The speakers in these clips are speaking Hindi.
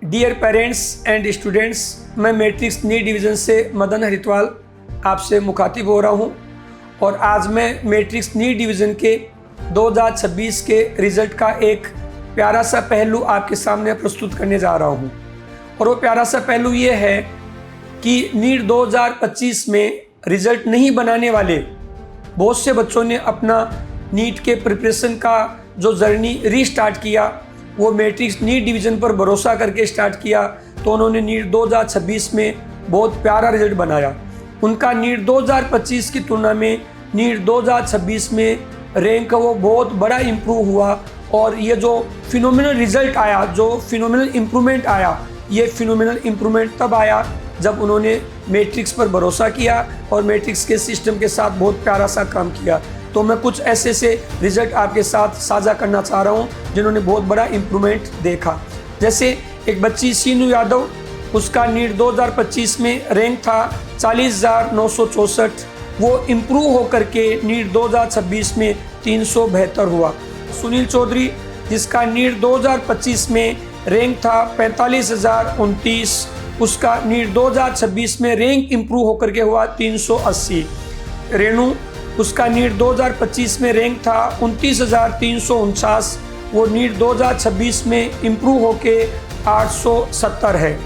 डियर पेरेंट्स एंड स्टूडेंट्स, मैं मैट्रिक्स नी डिवीज़न से मदन हरिद्वाल आपसे मुखातिब हो रहा हूं और आज मैं मैट्रिक्स नी डिवीज़न के 2026 के रिज़ल्ट का एक प्यारा सा पहलू आपके सामने प्रस्तुत करने जा रहा हूं। और वो प्यारा सा पहलू ये है कि नीट 2025 में रिज़ल्ट नहीं बनाने वाले बहुत से बच्चों ने अपना नीट के प्रिपरेशन का जो जर्नी रीस्टार्ट किया, वो मैट्रिक्स नीट डिवीज़न पर भरोसा करके स्टार्ट किया, तो उन्होंने नीट 2026 में बहुत प्यारा रिजल्ट बनाया। उनका नीट 2025 की तुलना में नीट 2026 में रैंक वो बहुत बड़ा इम्प्रूव हुआ। और ये जो फिनोमिनल रिजल्ट आया, जो फिनोमिनल इम्प्रूवमेंट आया, ये फिनोमिनल इम्प्रूवमेंट तब आया जब उन्होंने मैट्रिक्स पर भरोसा किया और मैट्रिक्स के सिस्टम के साथ बहुत प्यारा सा काम किया। तो मैं कुछ ऐसे से रिजल्ट आपके साथ साझा करना चाह रहा हूँ जिन्होंने बहुत बड़ा इम्प्रूवमेंट देखा। जैसे एक बच्ची सीनू यादव, उसका नीट 2025 में रैंक था 40,964, वो इम्प्रूव होकर के नीट 2026 में 372 हुआ। सुनील चौधरी, जिसका नीट 2025 में रैंक था 45,029, उसका नीट 2026 में रैंक इम्प्रूव होकर के हुआ 380। रेणु, उसका नीट 2025 में रैंक था 29,349, वो नीट 2026 में इम्प्रूव होके 870 है।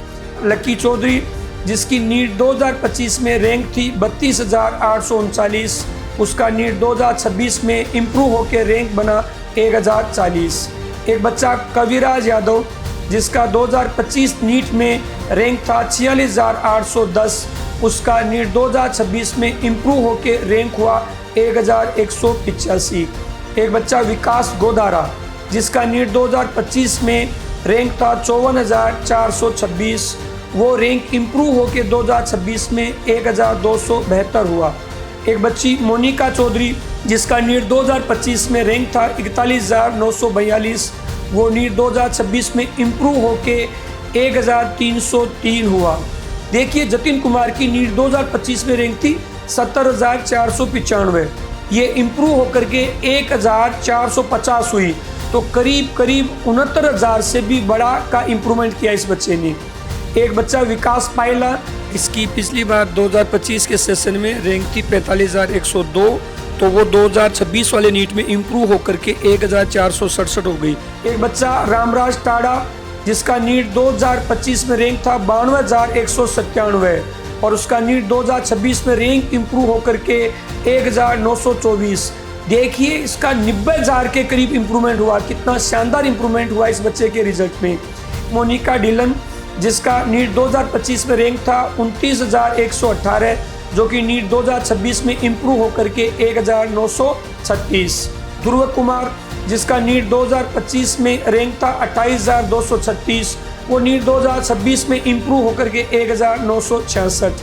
लकी चौधरी, जिसकी नीट 2025 में रैंक थी 32,839, उसका नीट 2026 में इम्प्रूव होके रैंक बना 1040। एक बच्चा कविराज यादव, जिसका 2025 नीट में रैंक था 46,810, उसका नीट 2026 में इम्प्रूव होके रैंक हुआ 1,185। एक बच्चा विकास गोदारा, जिसका नीट 2025 में रैंक था 54,426, वो रैंक इम्प्रूव होके 2026 में 1,272 हुआ। एक बच्ची मोनिका चौधरी, जिसका नीट 2025 में रैंक था 41,942, वो नीट 2026 में इम्प्रूव होके 1,303 हुआ। देखिए, जतिन कुमार की नीट 2025 में रैंक थी 70,495, ये इम्प्रूव होकर के 1,450 हुई। तो करीब 69,000 से भी बड़ा का इम्प्रूवमेंट किया इस बच्चे ने। एक बच्चा विकास पायला, इसकी पिछली बार 2025 के सेशन में रैंक थी 45,102, तो वो 2026 वाले नीट में इम्प्रूव होकर के 1,467 हो गई। एक बच्चा रामराज टाड़ा, जिसका नीट 2025 में रैंक था 52,197 और उसका नीट 2026 में रैंक इम्प्रूव होकर के 1,924। देखिए, इसका 90,000 के करीब इम्प्रूवमेंट हुआ। कितना शानदार इम्प्रूवमेंट हुआ इस बच्चे के रिजल्ट में। मोनिका डिलन, जिसका नीट 2025 में रैंक था 29,118, जो कि नीट 2026 में इम्प्रूव होकर के 1,936। ध्रुव कुमार, जिसका नीट 2025 में रैंक था 28,236, वो नीट 2026 में इम्प्रूव होकर के 1,966।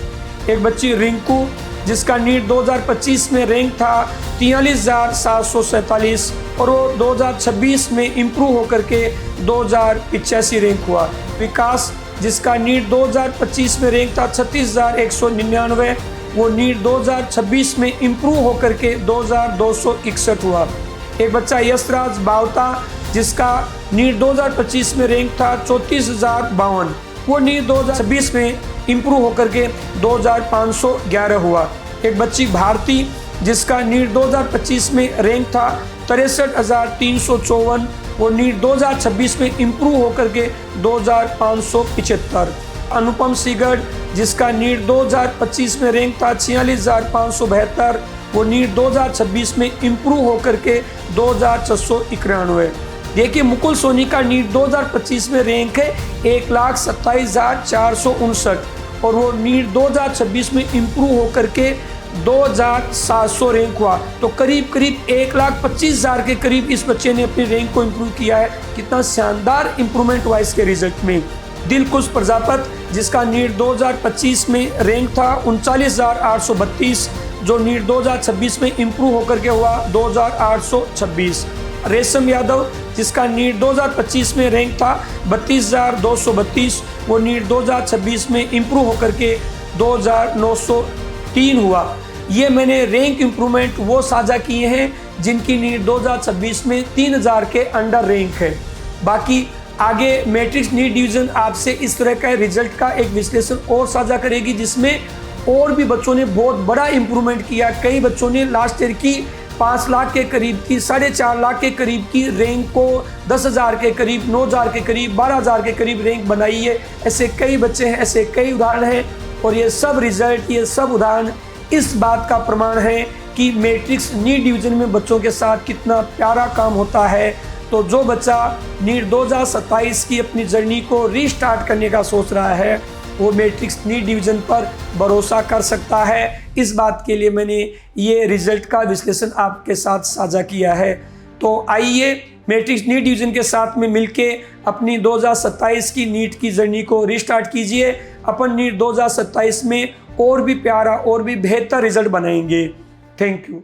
एक बच्ची रिंकू, जिसका नीट 2025 में रैंक था 43,747 और वो 2026 में इम्प्रूव होकर के 2,085 रैंक हुआ। विकास, जिसका नीट 2025 में रैंक था 36,199, वो नीट 2026 में इम्प्रूव होकर के 2,261 हुआ। एक बच्चा यशराज बावता, जिसका नीट 2025 में रैंक था 34,052, वो नीट 2026 में इम्प्रूव होकर के 2,511 हुआ। एक बच्ची भारती, जिसका नीट 2025 में रैंक था 63,354, वो नीट 2026 में इम्प्रूव होकर के 2,575। अनुपम सिगड़, जिसका नीट 2025 में रैंक था 46,572, वो नीट 2026 में इम्प्रूव होकर के 2,691। देखिए, मुकुल सोनी का नीट 2025 में रैंक है 1,27,459 और वो नीट 2026 में इम्प्रूव होकर के 2,700 रैंक हुआ। तो करीब 1,25,000 के करीब इस बच्चे ने अपनी रैंक को इम्प्रूव किया है। कितना शानदार इम्प्रूवमेंट हुआ इसके रिजल्ट में। दिलकुश प्रजापत, जिसका नीट 2025 में रैंक था 39,832, जो नीट 2026 में इम्प्रूव होकर के हुआ 2,826। रेशम यादव, जिसका नीट 2025 में रैंक था 32,232, वो नीट 2026 में इम्प्रूव होकर के 2,903 हुआ। ये मैंने रैंक इम्प्रूवमेंट वो साझा किए हैं जिनकी नीट 2026 में 3,000 के अंडर रैंक है। बाकी आगे मैट्रिक्स नीट डिवीज़न आपसे इस तरह का रिजल्ट का एक विश्लेषण और साझा करेगी, जिसमें और भी बच्चों ने बहुत बड़ा इम्प्रूवमेंट किया। कई बच्चों ने लास्ट ईयर की 5 लाख के करीब की, 4.5 लाख के करीब की रैंक को 10,000 के करीब, 9,000 के करीब, 12,000 के करीब रैंक बनाई है। ऐसे कई बच्चे हैं, ऐसे कई उदाहरण हैं, और ये सब रिजल्ट, ये सब उदाहरण इस बात का प्रमाण है कि मैट्रिक्स नीट डिवीज़न में बच्चों के साथ कितना प्यारा काम होता है। तो जो बच्चा नीट 2027 की अपनी जर्नी को रीस्टार्ट करने का सोच रहा है, वो मैट्रिक्स नीट डिवीज़न पर भरोसा कर सकता है। इस बात के लिए मैंने ये रिज़ल्ट का विश्लेषण आपके साथ साझा किया है। तो आइए मैट्रिक्स नीट डिवीज़न के साथ में मिलके अपनी 2027 की नीट की जर्नी को रीस्टार्ट कीजिए। अपन नीट 2027 में और भी प्यारा और भी बेहतर रिज़ल्ट बनाएंगे। Thank you.